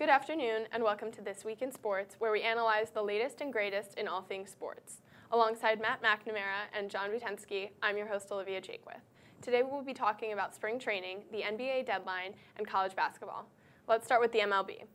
Good afternoon, and welcome to This Week in Sports, where we analyze the latest and greatest in all things sports. Alongside Matt McNamara and John Butensky, I'm your host, Olivia Jakewith. Today we'll be talking about spring training, the NBA deadline, and college basketball. Let's start with the MLB.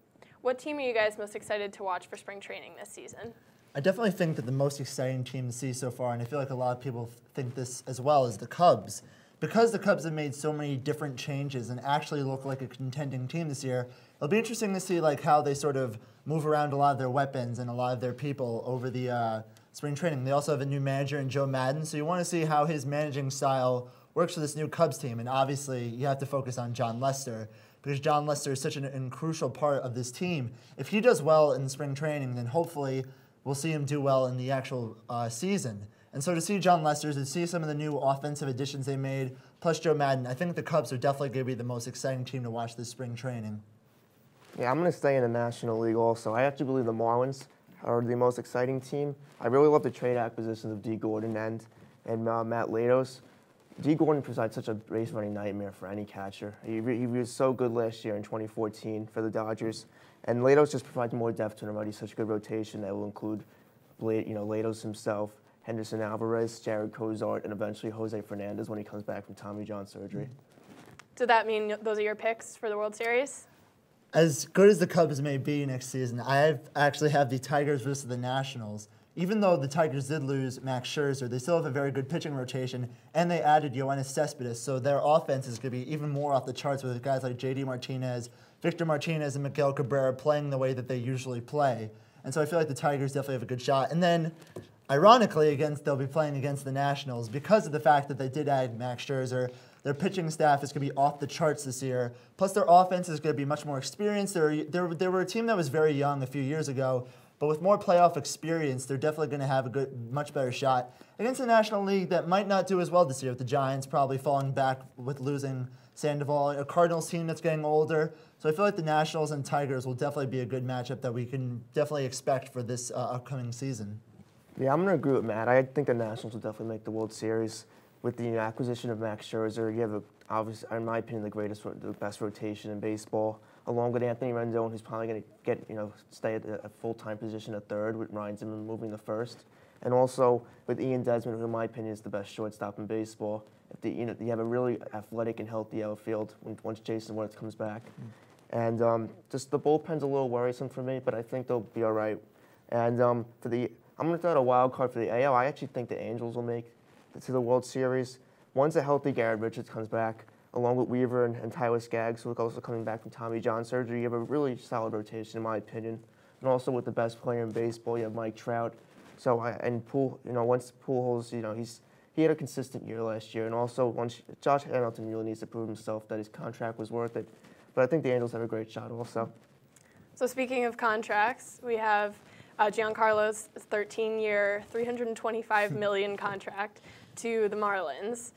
What team are you guys most excited to watch for spring training this season? I definitely think that the most exciting team to see so far, and I feel like a lot of people think this as well, is the Cubs. Because the Cubs have made so many different changes and actually look like a contending team this year, it'll be interesting to see how they sort of move around a lot of their weapons and a lot of their people over the spring training. They also have a new manager in Joe Maddon, so you want to see how his managing style works for this new Cubs team. And obviously, you have to focus on Jon Lester, because Jon Lester is such an crucial part of this team. If he does well in spring training, then hopefully we'll see him do well in the actual season. And so to see Jon Lester, to see some of the new offensive additions they made, plus Joe Maddon, I think the Cubs are definitely going to be the most exciting team to watch this spring training. Yeah, I'm going to stay in the National League also. I actually believe the Marlins are the most exciting team. I really love the trade acquisitions of Dee Gordon and Matt Latos. Dee Gordon provides such a base-running nightmare for any catcher. He was so good last year in 2014 for the Dodgers. And Latos just provides more depth to him. He's such a good rotation that will include Latos himself, Henderson Alvarez, Jared Cozart, and eventually Jose Fernandez when he comes back from Tommy John surgery. Does that mean those are your picks for the World Series? As good as the Cubs may be next season, I actually have the Tigers versus the Nationals. Even though the Tigers did lose Max Scherzer, they still have a very good pitching rotation, and they added Yoenis Cespedes, so their offense is going to be even more off the charts with guys like J.D. Martinez, Victor Martinez, and Miguel Cabrera playing the way that they usually play. And so I feel like the Tigers definitely have a good shot. And then, ironically, they'll be playing against the Nationals because of the fact that they did add Max Scherzer. Their pitching staff is going to be off the charts this year. Plus, their offense is going to be much more experienced. They were a team that was very young a few years ago, but with more playoff experience, they're definitely going to have a much better shot against the National League that might not do as well this year, with the Giants probably falling back with losing Sandoval, a Cardinals team that's getting older. So I feel like the Nationals and Tigers will definitely be a good matchup that we can definitely expect for this upcoming season. Yeah, I'm going to agree with Matt. I think the Nationals will definitely make the World Series. With the acquisition of Max Scherzer, you have, obviously, in my opinion, the best rotation in baseball, along with Anthony Rendon, who's probably going to stay at a full-time position at third, with Ryan Zimmerman moving to first, and also with Ian Desmond, who, in my opinion, is the best shortstop in baseball. You have a really athletic and healthy outfield once Jason Worth comes back, and just the bullpen's a little worrisome for me, but I think they'll be all right. And I'm going to throw out a wild card for the AL. I actually think the Angels will make to the World Series. Once a healthy Garrett Richards comes back, along with Weaver and Tyler Skaggs, who are also coming back from Tommy John surgery, you have a really solid rotation, in my opinion. And also with the best player in baseball, you have Mike Trout. So once Pujols, he had a consistent year last year, and also once Josh Hamilton really needs to prove himself that his contract was worth it. But I think the Angels have a great shot also. So speaking of contracts, we have Giancarlo's 13-year, $325 million contract to the Marlins.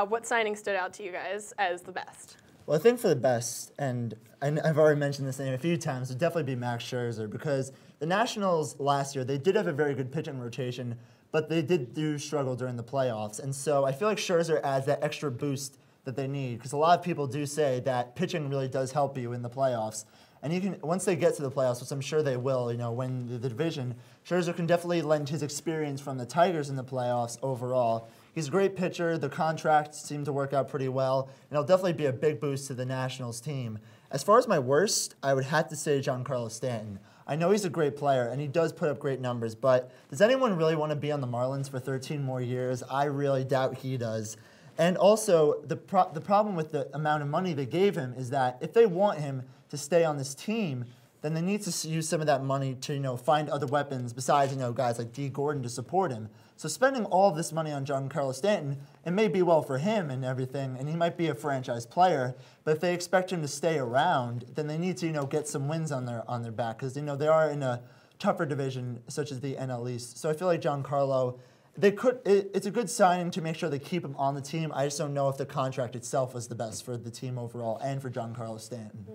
What signing stood out to you guys as the best? Well, I think for the best, and I've already mentioned this name a few times, would definitely be Max Scherzer, because the Nationals last year, they did have a very good pitching rotation, but they do struggle during the playoffs. And so I feel like Scherzer adds that extra boost that they need, because a lot of people do say that pitching really does help you in the playoffs. And once they get to the playoffs, which I'm sure they will, win the division, Scherzer can definitely lend his experience from the Tigers in the playoffs overall. He's a great pitcher. The contracts seem to work out pretty well, and it'll definitely be a big boost to the Nationals team. As far as my worst, I would have to say Giancarlo Stanton. I know he's a great player, and he does put up great numbers, but does anyone really want to be on the Marlins for 13 more years? I really doubt he does. And also, the problem with the amount of money they gave him is that if they want him to stay on this team, then they need to use some of that money to find other weapons besides guys like Dee Gordon to support him. So spending all of this money on Giancarlo Stanton, it may be well for him and everything, and he might be a franchise player. But if they expect him to stay around, then they need to get some wins on their back, because they are in a tougher division such as the NL East. So I feel like Giancarlo, it's a good signing to make sure they keep him on the team. I just don't know if the contract itself was the best for the team overall and for Giancarlo Stanton.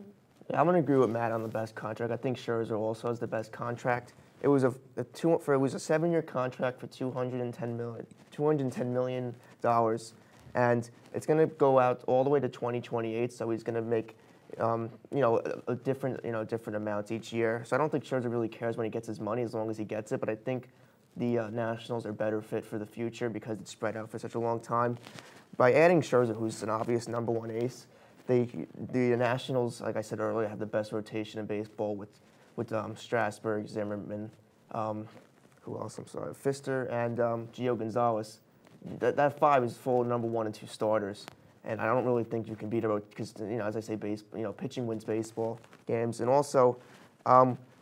Yeah, I'm going to agree with Matt on the best contract. I think Scherzer also has the best contract. It was a 7-year contract for $210 million, and it's going to go out all the way to 2028. So he's going to make different amounts each year. So I don't think Scherzer really cares when he gets his money as long as he gets it. But I think the Nationals are better fit for the future because it's spread out for such a long time. By adding Scherzer, who's an obvious #1 ace, the Nationals, like I said earlier, have the best rotation in baseball with Strasburg, Zimmerman, who else? I'm sorry, Fister, and Gio Gonzalez. That five is full of #1 and 2 starters, and I don't really think you can beat it because as I say, pitching wins baseball games, and also.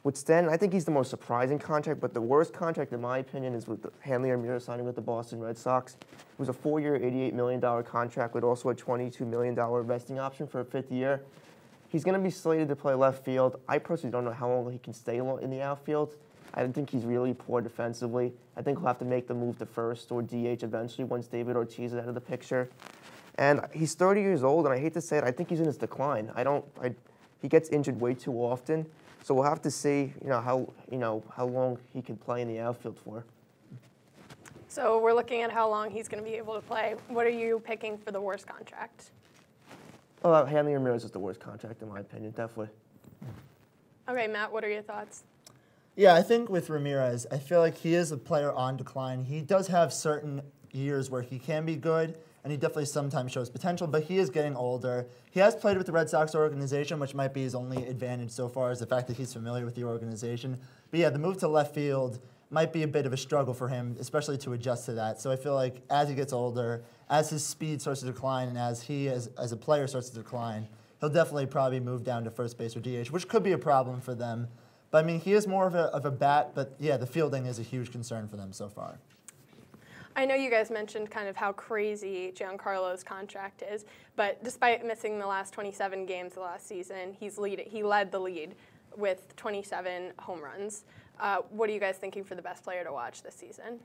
With Stanton, I think he's the most surprising contract, but the worst contract, in my opinion, is with Hanley Ramirez signing with the Boston Red Sox. It was a 4-year, $88 million contract with also a $22 million vesting option for a 5th year. He's going to be slated to play left field. I personally don't know how long he can stay in the outfield. I don't think he's really poor defensively. I think he'll have to make the move to first or DH eventually once David Ortiz is out of the picture. And he's 30 years old, and I hate to say it, I think he's in his decline. He gets injured way too often. So we'll have to see, how long he can play in the outfield for. So we're looking at how long he's going to be able to play. What are you picking for the worst contract? Well, Hanley Ramirez is the worst contract in my opinion, definitely. Okay, Matt, what are your thoughts? Yeah, I think with Ramirez, I feel like he is a player on decline. He does have certain years where he can be good, and he definitely sometimes shows potential, but he is getting older. He has played with the Red Sox organization, which might be his only advantage so far, is the fact that he's familiar with the organization. But yeah, the move to left field might be a bit of a struggle for him, especially to adjust to that. So I feel like as he gets older, as his speed starts to decline, and as he as a player starts to decline, he'll definitely probably move down to first base or DH, which could be a problem for them. But I mean, he is more of a bat, but yeah, the fielding is a huge concern for them so far. I know you guys mentioned kind of how crazy Giancarlo's contract is, but despite missing the last 27 games of last season, he led the lead with 27 home runs. What are you guys thinking for the best player to watch this season?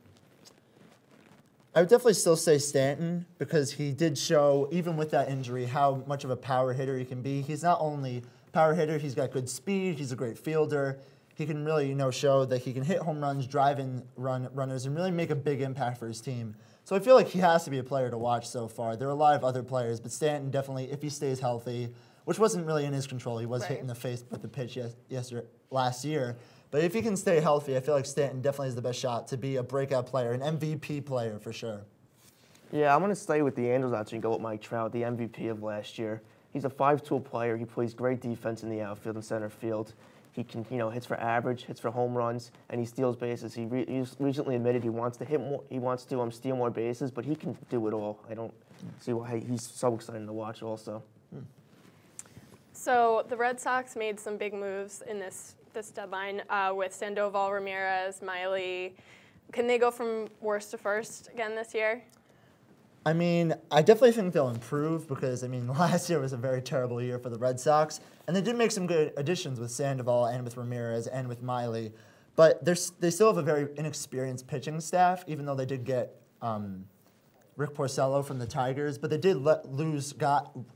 I would definitely still say Stanton because he did show, even with that injury, how much of a power hitter he can be. He's not only a power hitter, he's got good speed, he's a great fielder. He can really, show that he can hit home runs, drive in runners, and really make a big impact for his team. So I feel like he has to be a player to watch so far. There are a lot of other players, but Stanton definitely, if he stays healthy, which wasn't really in his control, he was hit in the face with the pitch last year. But if he can stay healthy, I feel like Stanton definitely has the best shot to be a breakout player, an MVP player for sure. Yeah, I'm going to stay with the Angels actually and go with Mike Trout, the MVP of last year. He's a 5-tool player. He plays great defense in the outfield and center field. He can, hits for average, hits for home runs, and he steals bases. He's recently admitted he wants to hit more. He wants to steal more bases, but he can do it all. I don't see why he's so exciting to watch. Also. So the Red Sox made some big moves in this deadline with Sandoval, Ramirez, Miley. Can they go from worst to first again this year? I mean, I definitely think they'll improve because, last year was a very terrible year for the Red Sox. And they did make some good additions with Sandoval and with Ramirez and with Miley. But they still have a very inexperienced pitching staff, even though they did get Rick Porcello from the Tigers. But they did lose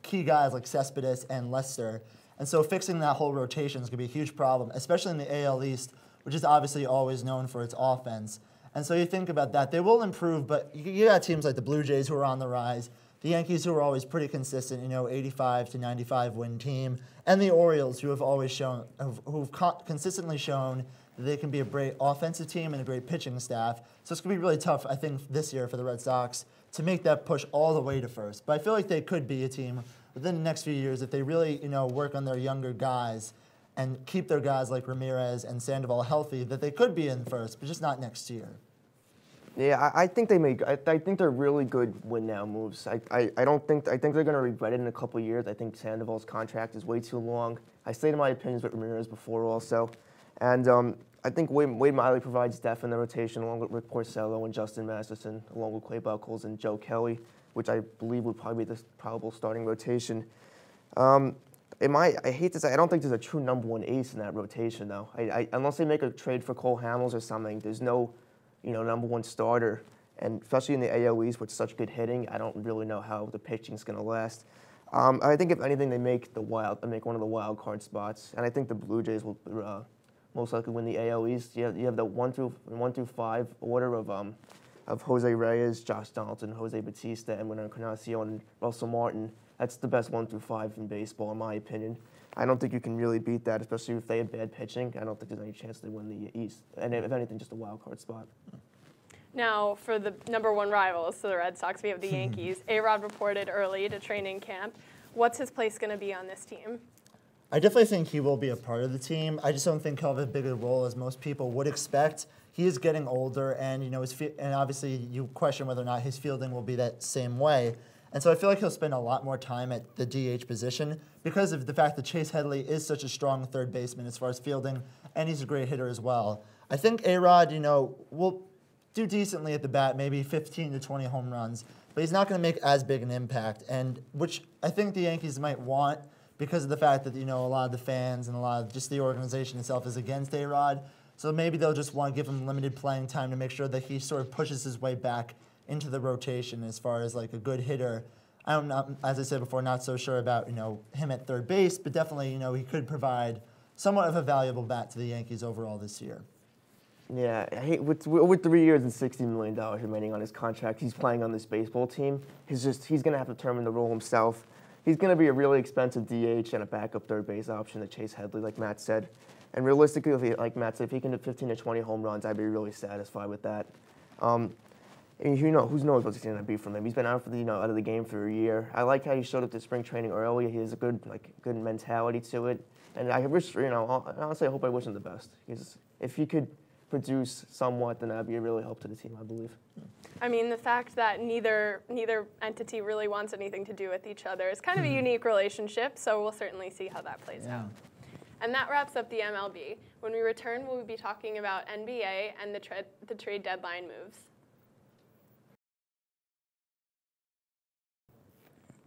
key guys like Cespedes and Lester. And so fixing that whole rotation is going to be a huge problem, especially in the AL East, which is obviously always known for its offense. And so you think about that. They will improve, but you got teams like the Blue Jays who are on the rise, the Yankees who are always pretty consistent, 85 to 95 win team, and the Orioles who have always shown, who've consistently shown that they can be a great offensive team and a great pitching staff. So it's going to be really tough, I think, this year for the Red Sox to make that push all the way to first. But I feel like they could be a team within the next few years if they really, work on their younger guys and keep their guys like Ramirez and Sandoval healthy, that they could be in first, but just not next year. Yeah, I think they're really good win now moves. I think they're going to regret it in a couple of years. I think Sandoval's contract is way too long. I stated my opinions with Ramirez before also, and I think Wade Miley provides depth in the rotation along with Rick Porcello and Justin Masterson, along with Clay Buchholz and Joe Kelly, which I believe would probably be the probable starting rotation. I hate to say, I don't think there's a true #1 ace in that rotation, though. Unless they make a trade for Cole Hamels or something, there's no, #1 starter. And especially in the AL East with such good hitting, I don't really know how the pitching's going to last. I think if anything, they make one of the wild card spots, and I think the Blue Jays will most likely win the AL East. You have the 1 through 5 order of Jose Reyes, Josh Donaldson, Jose Bautista, Edwin Encarnacion, and Russell Martin That's the best 1 through 5 in baseball, in my opinion. I don't think you can really beat that, especially if they have bad pitching. I don't think there's any chance they win the East. And if anything, just a wild card spot. Now, for the #1 rivals, so the Red Sox, we have the Yankees. A-Rod reported early to training camp. What's his place going to be on this team? I definitely think he will be a part of the team. I just don't think he'll have a bigger role as most people would expect. He is getting older, and and obviously you question whether or not his fielding will be that same way. And so I feel like he'll spend a lot more time at the DH position because of the fact that Chase Headley is such a strong third baseman as far as fielding, and he's a great hitter as well. I think A-Rod, will do decently at the bat, maybe 15 to 20 home runs, but he's not going to make as big an impact, and which I think the Yankees might want because of the fact that, a lot of the fans and a lot of just the organization itself is against A-Rod. So maybe they'll just want to give him limited playing time to make sure that he sort of pushes his way back into the rotation as far as like a good hitter. I'm not, as I said before, not so sure about, him at third base, but definitely, he could provide somewhat of a valuable bat to the Yankees overall this year. Yeah, with 3 years and $60 million remaining on his contract, he's playing on this baseball team. He's going to have to determine the role himself. He's going to be a really expensive DH and a backup third base option to Chase Headley, like Matt said. And realistically, like Matt said, if he can do 15 to 20 home runs, I'd be really satisfied with that. And who knows what he's going to be from him. He's been out out of the game for a year. I like how he showed up to spring training early. He has a good mentality to it. And I wish, honestly, I hope I wish him the best. Because if he could produce somewhat, then that'd be a really help to the team, I believe. I mean, the fact that neither entity really wants anything to do with each other is kind of a unique relationship, so we'll certainly see how that plays out. And that wraps up the MLB. When we return, we'll be talking about NBA and the trade deadline moves.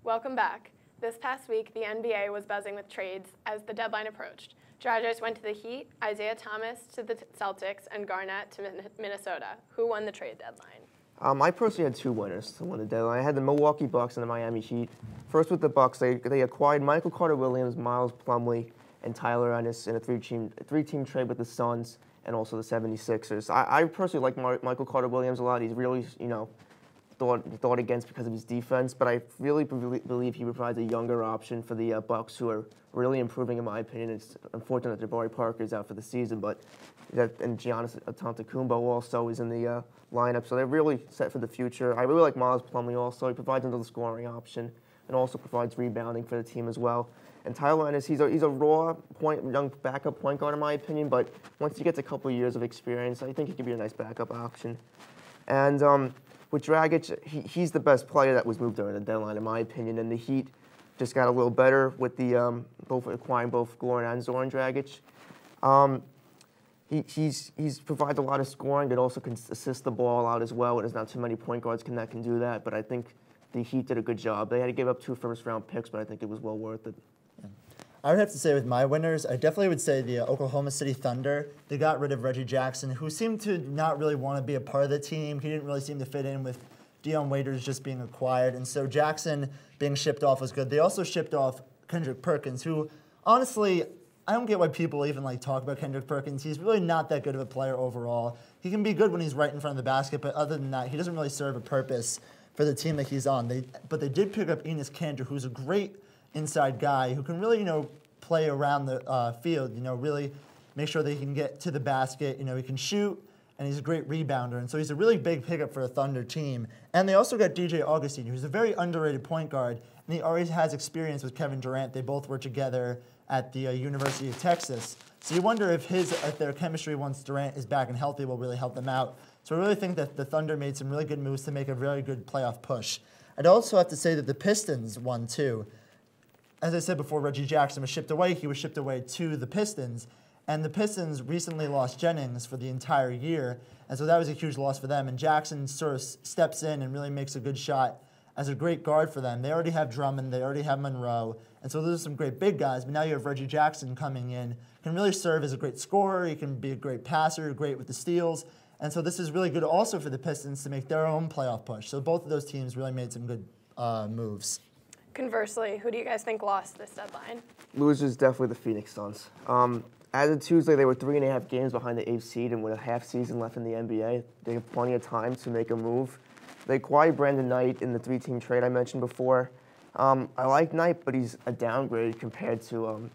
Welcome back. This past week, the NBA was buzzing with trades as the deadline approached. Dragic went to the Heat, Isaiah Thomas to the Celtics, and Garnett to Minnesota. Who won the trade deadline? I personally had two winners to win the deadline. I had the Milwaukee Bucks and the Miami Heat. First with the Bucks, they acquired Michael Carter-Williams, Miles Plumlee, and Tyler Ennis in a three-team trade with the Suns and also the 76ers. I personally like Michael Carter-Williams a lot. He's really, thought against because of his defense, but I really believe he provides a younger option for the Bucks, who are really improving, in my opinion. It's unfortunate that Jabari Parker is out for the season, and Giannis Antetokounmpo also is in the lineup, so they're really set for the future. I really like Miles Plumlee also. He provides another scoring option and also provides rebounding for the team as well. And Tyler Ennis, he's a raw young backup point guard, in my opinion, but once he gets a couple of years of experience, I think he could be a nice backup option. And with Dragic, he's the best player that was moved during the deadline, in my opinion. And the Heat just got a little better with the acquiring both Goran and Zoran Dragic. He's provides a lot of scoring, but also can assist the ball out as well. There's not too many point guards that can do that, but I think the Heat did a good job. They had to give up 2 first-round picks, but I think it was well worth it. I would have to say with my winners, I definitely would say the Oklahoma City Thunder. They got rid of Reggie Jackson, who seemed to not really want to be a part of the team. He didn't really seem to fit in with Dion Waiters just being acquired. And so Jackson being shipped off was good. They also shipped off Kendrick Perkins, who, honestly, I don't get why people even talk about Kendrick Perkins. He's really not that good of a player overall. He can be good when he's right in front of the basket, but other than that, he doesn't really serve a purpose for the team that he's on. But they did pick up Enes Kanter, who's a great inside guy who can really, play around the field, really make sure that he can get to the basket. He can shoot, and he's a great rebounder. And so he's a really big pickup for a Thunder team. And they also got DJ Augustin, who's a very underrated point guard, and he already has experience with Kevin Durant. They both were together at the University of Texas. So you wonder if their chemistry once Durant is back and healthy will really help them out. So I really think that the Thunder made some really good moves to make a very good playoff push. I'd also have to say that the Pistons won too. As I said before, Reggie Jackson was shipped away. He was shipped away to the Pistons. And the Pistons recently lost Jennings for the entire year. And so that was a huge loss for them. And Jackson sort of steps in and really makes a good shot as a great guard for them. They already have Drummond. They already have Monroe. And so those are some great big guys. But now you have Reggie Jackson coming in. Can really serve as a great scorer. He can be a great passer, great with the steals. And so this is really good also for the Pistons to make their own playoff push. So both of those teams really made some good moves. Conversely, who do you guys think lost this deadline? Losers, definitely the Phoenix Suns. As of Tuesday, they were 3.5 games behind the 8th seed, and with a half season left in the NBA, they have plenty of time to make a move. They acquired Brandon Knight in the 3-team trade I mentioned before. I like Knight, but he's a downgrade compared to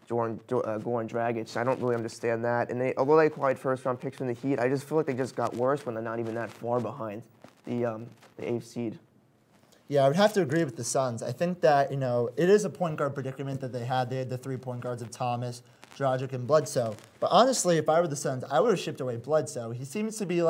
Goran Dragic. I don't really understand that. And although they acquired first-round picks from the Heat, I just feel like they just got worse when they're not even that far behind the 8th seed. Yeah, I would have to agree with the Suns. I think that, it is a point guard predicament that they had. They had the 3 point guards of Thomas, Dragic, and Bledsoe. But honestly, if I were the Suns, I would have shipped away Bledsoe. He seems to be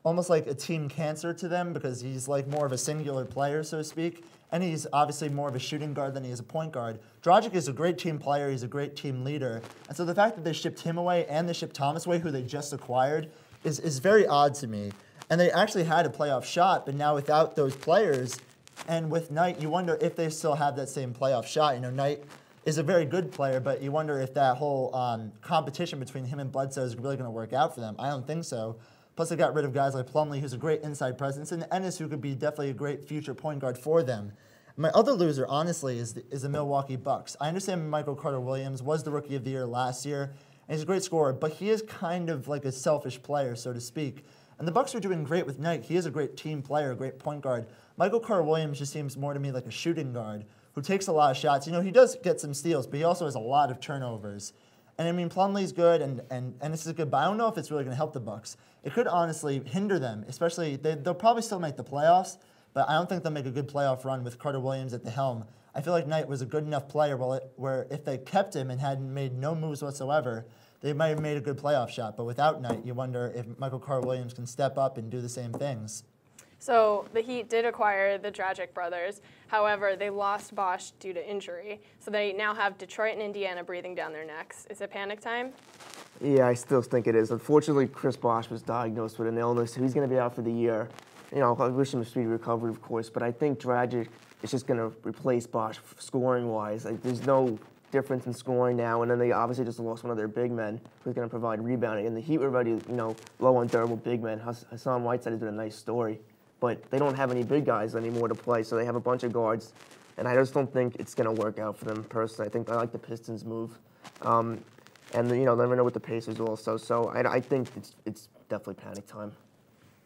almost like a team cancer to them because he's more of a singular player, so to speak. And he's obviously more of a shooting guard than he is a point guard. Dragic is a great team player. He's a great team leader. And so the fact that they shipped him away and they shipped Thomas away, who they just acquired, is very odd to me. And they actually had a playoff shot, but now without those players, and with Knight, you wonder if they still have that same playoff shot. Knight is a very good player, but you wonder if that whole competition between him and Bledsoe is really going to work out for them. I don't think so. Plus, they got rid of guys like Plumlee, who's a great inside presence, and Ennis, who could be definitely a great future point guard for them. My other loser, honestly, is the Milwaukee Bucks. I understand Michael Carter-Williams was the Rookie of the Year last year, and he's a great scorer, but he is kind of like a selfish player, so to speak. And the Bucks are doing great with Knight. He is a great team player, a great point guard. Michael Carter-Williams just seems more to me like a shooting guard who takes a lot of shots. He does get some steals, but he also has a lot of turnovers. And Plumlee's good, and this is good, but I don't know if it's really going to help the Bucks. It could honestly hinder them, especially they'll probably still make the playoffs, but I don't think they'll make a good playoff run with Carter-Williams at the helm. I feel like Knight was a good enough player where if they kept him and hadn't made no moves whatsoever, they might have made a good playoff shot. But without Knight, you wonder if Michael Carter-Williams can step up and do the same things. So the Heat did acquire the Dragic brothers. However, they lost Bosh due to injury. So they now have Detroit and Indiana breathing down their necks. Is it panic time? Yeah, I still think it is. Unfortunately, Chris Bosh was diagnosed with an illness, so he's going to be out for the year. I wish him a speedy recovery, of course, but I think Dragic is just going to replace Bosh scoring-wise. There's no difference in scoring now, and then they obviously just lost one of their big men who's going to provide rebounding. And the Heat were already, low on durable big men. Hassan Whiteside has been a nice story, but they don't have any big guys anymore to play, so they have a bunch of guards, and I just don't think it's going to work out for them personally. I like the Pistons' move, and never know with the Pacers also. So I think it's definitely panic time.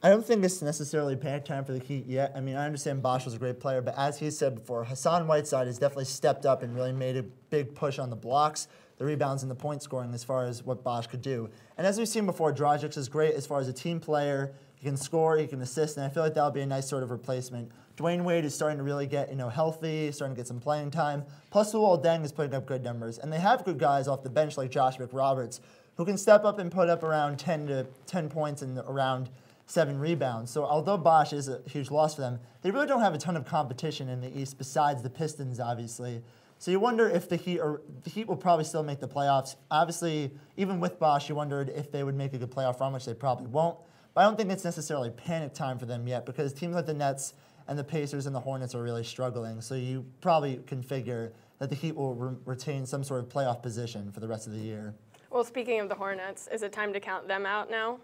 I don't think it's necessarily panic time for the Heat yet. I understand Bosh was a great player, but as he said before, Hassan Whiteside has definitely stepped up and really made a big push on the blocks, the rebounds, and the point scoring as far as what Bosh could do. And as we've seen before, Dragic is great as far as a team player. He can score, he can assist, and I feel like that'll be a nice sort of replacement. Dwayne Wade is starting to really get healthy, starting to get some playing time. Plus, Luol Deng is putting up good numbers, and they have good guys off the bench like Josh McRoberts, who can step up and put up around 10 points and around 7 rebounds. So although Bosh is a huge loss for them, they really don't have a ton of competition in the East besides the Pistons, obviously. So you wonder if the Heat will probably still make the playoffs. Obviously, even with Bosh, you wondered if they would make a good playoff run, which they probably won't. But I don't think it's necessarily panic time for them yet because teams like the Nets and the Pacers and the Hornets are really struggling. So you probably can figure that the Heat will retain some sort of playoff position for the rest of the year. Well, speaking of the Hornets, is it time to count them out now?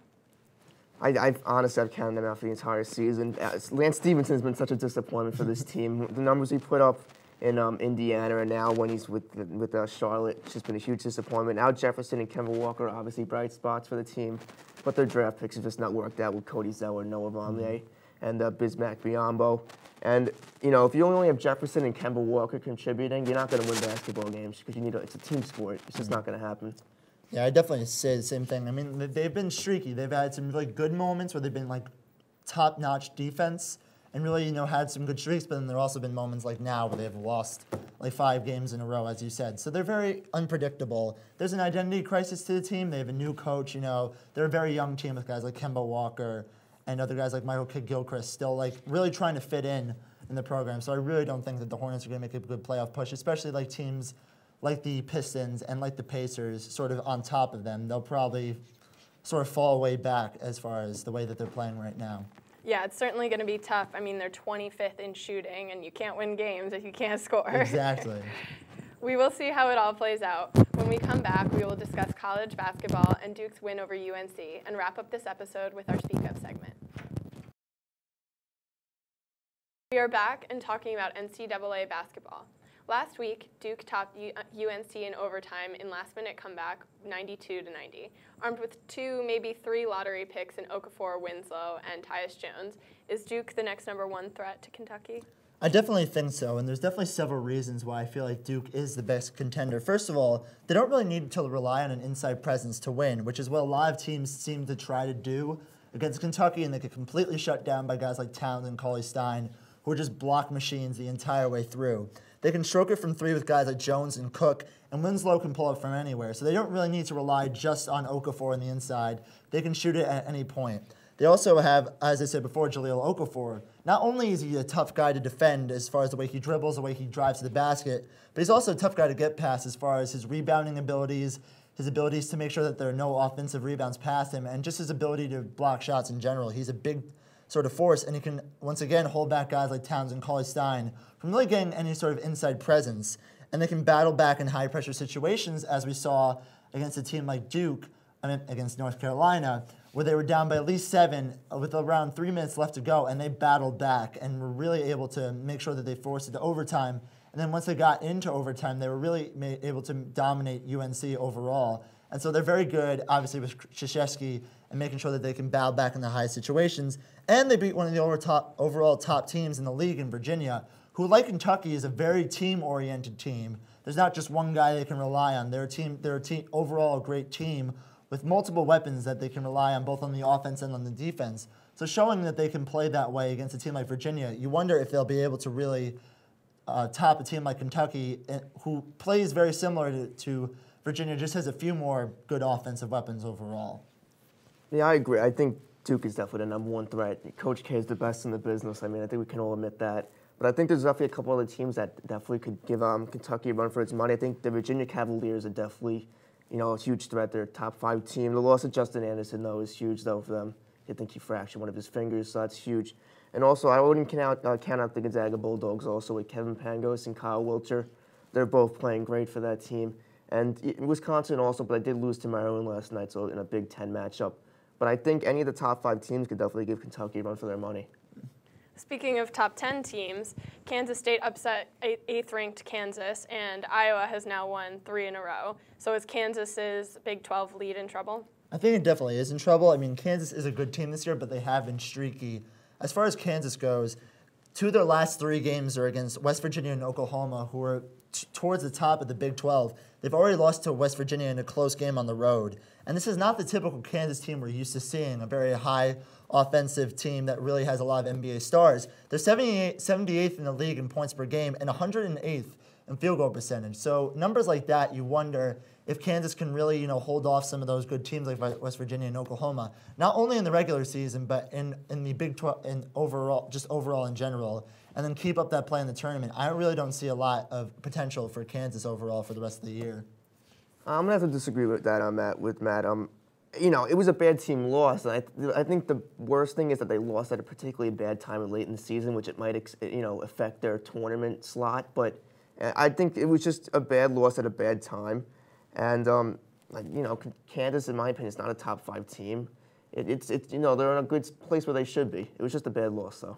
I've counted them out for the entire season. Lance Stephenson's been such a disappointment for this team. The numbers he put up in Indiana and now when he's with Charlotte, it's just been a huge disappointment. Now Jefferson and Kemba Walker are obviously bright spots for the team, but their draft picks have just not worked out with Cody Zeller, Noah Vonleh, and Bismack Biyombo. And if you only have Jefferson and Kemba Walker contributing, you're not going to win basketball games because it's a team sport. It's just not going to happen. Yeah, I definitely say the same thing. They've been streaky. They've had some really good moments where they've been top-notch defense and really, had some good streaks, but then there have also been moments like now where they've lost 5 games in a row, as you said. So they're very unpredictable. There's an identity crisis to the team. They have a new coach, They're a very young team with guys like Kemba Walker and other guys like Michael Kidd-Gilchrist still really trying to fit in the program. So I really don't think that the Hornets are going to make a good playoff push, especially teams like the Pistons and like the Pacers sort of on top of them. They'll probably sort of fall way back as far as the way that they're playing right now. Yeah, it's certainly going to be tough. They're 25th in shooting, and you can't win games if you can't score. Exactly. We will see how it all plays out. When we come back, we will discuss college basketball and Duke's win over UNC and wrap up this episode with our Speak Up segment. We are back and talking about NCAA basketball. Last week, Duke topped UNC in overtime in last-minute comeback, 92-90. Armed with 2, maybe 3 lottery picks in Okafor, Winslow, and Tyus Jones, is Duke the next #1 threat to Kentucky? I definitely think so, and there's definitely several reasons why I feel like Duke is the best contender. First of all, they don't really need to rely on an inside presence to win, which is what a lot of teams seem to try to do against Kentucky, and they get completely shut down by guys like Towns and Cauley-Stein, who are just block machines the entire way through. They can stroke it from three with guys like Jones and Cook, and Winslow can pull it from anywhere, so they don't really need to rely just on Okafor on the inside. They can shoot it at any point. They also have, as I said before, Jahlil Okafor. Not only is he a tough guy to defend as far as the way he dribbles, the way he drives to the basket, but he's also a tough guy to get past as far as his rebounding abilities, his abilities to make sure that there are no offensive rebounds past him, and just his ability to block shots in general. He's a big sort of force, and he can, once again, hold back guys like Towns and Cauley-Stein from really getting any sort of inside presence. And they can battle back in high-pressure situations, as we saw against a team like Duke, against North Carolina, where they were down by at least 7 with around 3 minutes left to go, and they battled back and were really able to make sure that they forced it to overtime. And then once they got into overtime, they were really able to dominate UNC overall. And so they're very good, obviously, with Krzyzewski and making sure that they can battle back in the high situations. And they beat one of the overall top teams in the league in Virginia, who, like Kentucky, is a very team-oriented team. There's not just one guy they can rely on. They're overall a great team with multiple weapons that they can rely on, both on the offense and on the defense. So showing that they can play that way against a team like Virginia, you wonder if they'll be able to really top a team like Kentucky, who plays very similar to Virginia, just has a few more good offensive weapons overall. Yeah, I agree. I think Duke is definitely the number one threat. Coach K is the best in the business. I mean, I think we can all admit that. But I think there's definitely a couple other teams that definitely could give Kentucky a run for its money. I think the Virginia Cavaliers are definitely, a huge threat. They're a top 5 team. The loss of Justin Anderson, though, is huge, though, for them. I think he fractured one of his fingers, so that's huge. And also, I wouldn't count out the Gonzaga Bulldogs also with Kevin Pangos and Kyle Wiltshire. They're both playing great for that team. And Wisconsin also, but I did lose to Maryland last night, so in a Big Ten matchup. But I think any of the top 5 teams could definitely give Kentucky a run for their money. Speaking of top 10 teams, Kansas State upset 8th-ranked Kansas, and Iowa has now won 3 in a row. So is Kansas's Big 12 lead in trouble? I think it definitely is in trouble. I mean, Kansas is a good team this year, but they have been streaky. As far as Kansas goes, 2 of their last 3 games are against West Virginia and Oklahoma, who are towards the top of the Big 12. They've already lost to West Virginia in a close game on the road. And this is not the typical Kansas team we're used to seeing, a very high offensive team that really has a lot of NBA stars. They're 78th in the league in points per game and 108th in field goal percentage. So numbers like that, you wonder if Kansas can really, hold off some of those good teams like West Virginia and Oklahoma, not only in the regular season, but in the Big 12 and overall in general, and then keep up that play in the tournament. I really don't see a lot of potential for Kansas overall for the rest of the year. I'm gonna have to disagree with that on Matt. It was a bad team loss, and I think the worst thing is that they lost at a particularly bad time late in the season, which it might affect their tournament slot. But I think it was just a bad loss at a bad time, and Kansas, in my opinion, is not a top 5 team. It's they're in a good place where they should be. It was just a bad loss, though.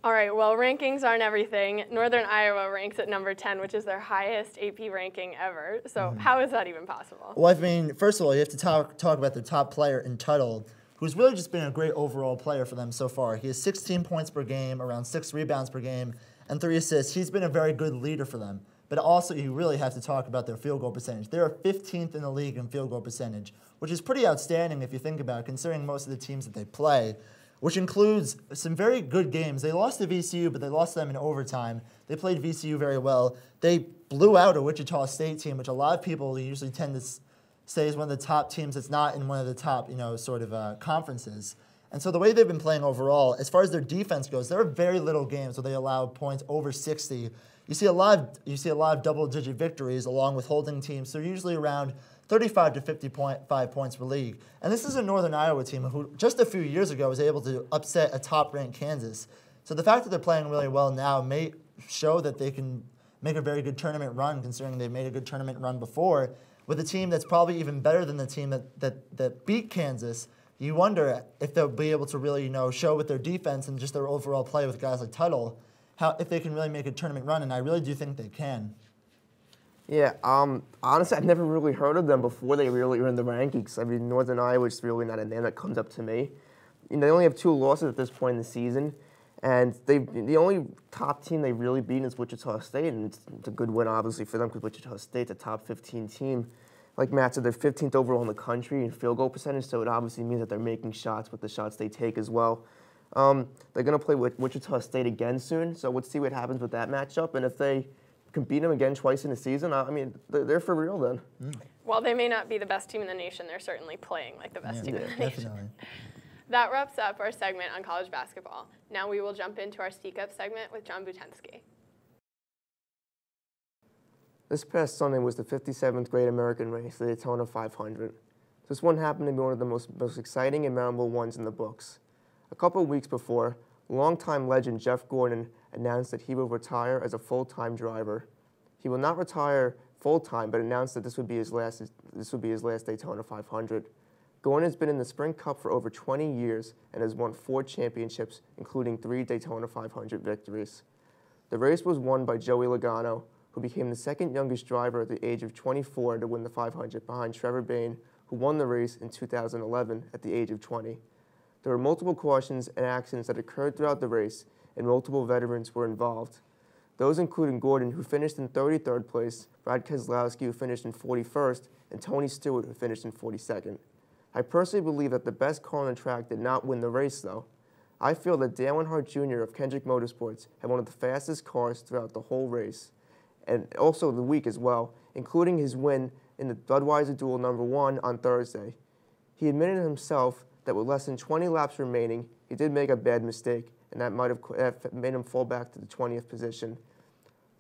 All right, well, rankings aren't everything. Northern Iowa ranks at number 10, which is their highest AP ranking ever. So how is that even possible? Well, I mean, first of all, you have to talk about the top player in Tuttle, who's really just been a great overall player for them so far. He has 16 points per game, around 6 rebounds per game, and 3 assists. He's been a very good leader for them. But also, you really have to talk about their field goal percentage. They're 15th in the league in field goal percentage, which is pretty outstanding if you think about it, considering most of the teams that they play, which includes some very good games. They lost to VCU, but they lost them in overtime. They played VCU very well. They blew out a Wichita State team, which a lot of people usually tend to say is one of the top teams that's not in one of the top, conferences. And so the way they've been playing overall, as far as their defense goes, there are very little games where they allow points over 60. You see a lot of double-digit victories along with holding teams. So usually around 35 to 55 points per league. And this is a Northern Iowa team who just a few years ago was able to upset a top-ranked Kansas. So the fact that they're playing really well now may show that they can make a very good tournament run, considering they've made a good tournament run before, with a team that's probably even better than the team that beat Kansas. You wonder if they'll be able to really, show with their defense and just their overall play with guys like Tuttle, if they can really make a tournament run, and I really do think they can. Yeah, honestly, I've never really heard of them before they really were in the rankings. I mean, Northern Iowa is really not a name that comes up to me. They only have 2 losses at this point in the season, And the only top team they've really beaten is Wichita State, and it's a good win, obviously, for them because Wichita State's a top 15 team. Like Matt said, they're 15th overall in the country in field goal percentage, so it obviously means that they're making shots with the shots they take as well. They're going to play with Wichita State again soon, so let's see what happens with that matchup. And if they can beat them again twice in a season, I mean, they're for real then. While they may not be the best team in the nation, they're certainly playing like the best team in the nation. Definitely. That wraps up our segment on college basketball. Now we will jump into our Speak Up segment with John Butensky. This past Sunday was the 57th Great American Race, the Daytona 500. This one happened to be one of the most exciting and memorable ones in the books. A couple of weeks before, longtime legend Jeff Gordon announced that he will retire as a full-time driver. He will not retire full-time, but announced that this would be his last Daytona 500. Gordon has been in the Sprint Cup for over 20 years and has won 4 championships, including 3 Daytona 500 victories. The race was won by Joey Logano, who became the second youngest driver at the age of 24 to win the 500 behind Trevor Bayne, who won the race in 2011 at the age of 20. There were multiple cautions and accidents that occurred throughout the race, and multiple veterans were involved. Those including Gordon, who finished in 33rd place, Brad Keselowski, who finished in 41st, and Tony Stewart, who finished in 42nd. I personally believe that the best car on the track did not win the race, though. I feel that Dale Earnhardt Jr. of Kendrick Motorsports had one of the fastest cars throughout the whole race, and also the week as well, including his win in the Budweiser Duel No. 1 on Thursday. He admitted himself that with less than 20 laps remaining, he did make a bad mistake, and that might have made him fall back to the 20th position.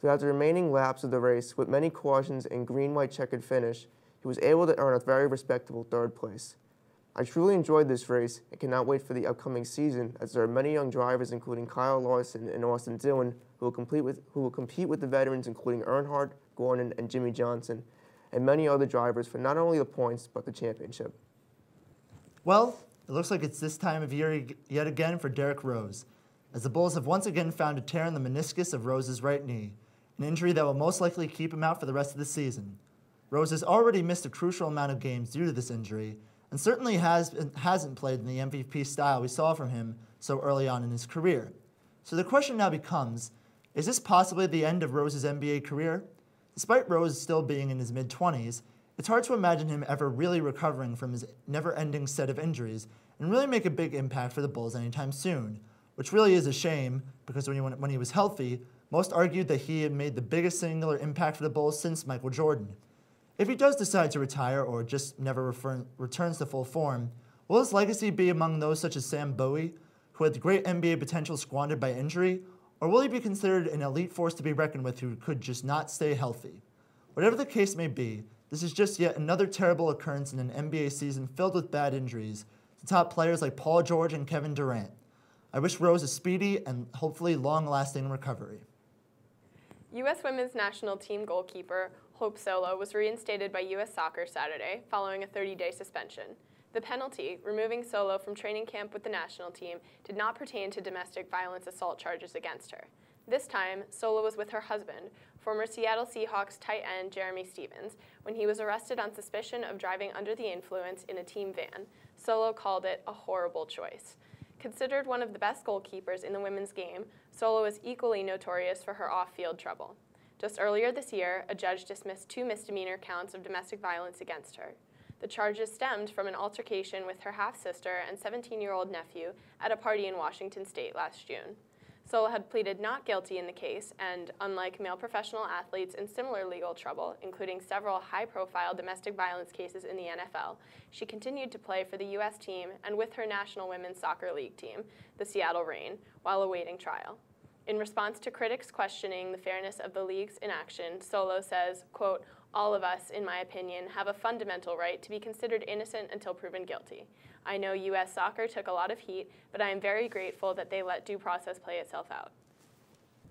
Throughout the remaining laps of the race, with many cautions and green-white checkered finish, he was able to earn a very respectable 3rd place. I truly enjoyed this race and cannot wait for the upcoming season, as there are many young drivers, including Kyle Larson and Austin Dillon, who will compete with the veterans, including Earnhardt, Gordon, and Jimmy Johnson, and many other drivers for not only the points, but the championship. Well, it looks like it's this time of year yet again for Derrick Rose, as the Bulls have once again found a tear in the meniscus of Rose's right knee, an injury that will most likely keep him out for the rest of the season. Rose has already missed a crucial amount of games due to this injury, and certainly hasn't played in the MVP style we saw from him so early on in his career. So the question now becomes, is this possibly the end of Rose's NBA career? Despite Rose still being in his mid-20s, it's hard to imagine him ever really recovering from his never-ending set of injuries and really make a big impact for the Bulls anytime soon, which really is a shame because when he was healthy, most argued that he had made the biggest singular impact for the Bulls since Michael Jordan. If he does decide to retire or just never returns to full form, will his legacy be among those such as Sam Bowie, who had great NBA potential squandered by injury, or will he be considered an elite force to be reckoned with who could just not stay healthy? Whatever the case may be, this is just yet another terrible occurrence in an NBA season filled with bad injuries to top players like Paul George and Kevin Durant. I wish Rose a speedy and hopefully long-lasting recovery. U.S. Women's National Team goalkeeper Hope Solo was reinstated by U.S. Soccer Saturday following a 30-day suspension. The penalty, removing Solo from training camp with the national team, did not pertain to domestic violence assault charges against her. This time, Solo was with her husband, former Seattle Seahawks tight end Jeremy Stevens, when he was arrested on suspicion of driving under the influence in a team van. Solo called it a horrible choice. Considered one of the best goalkeepers in the women's game, Solo is equally notorious for her off-field trouble. Just earlier this year, a judge dismissed 2 misdemeanor counts of domestic violence against her. The charges stemmed from an altercation with her half-sister and 17-year-old nephew at a party in Washington State last June. Solo had pleaded not guilty in the case, and unlike male professional athletes in similar legal trouble, including several high-profile domestic violence cases in the NFL, she continued to play for the U.S. team and with her National Women's Soccer League team, the Seattle Reign, while awaiting trial. In response to critics questioning the fairness of the league's inaction, Solo says, quote, "All of us, in my opinion, have a fundamental right to be considered innocent until proven guilty. I know U.S. Soccer took a lot of heat, but I am very grateful that they let due process play itself out."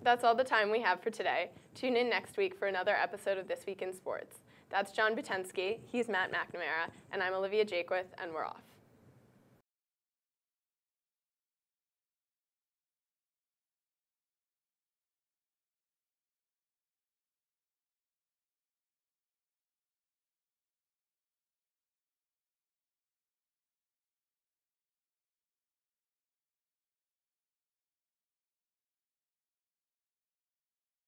That's all the time we have for today. Tune in next week for another episode of This Week in Sports. That's John Butensky, he's Matt McNamara, and I'm Olivia Jakewith, and we're off.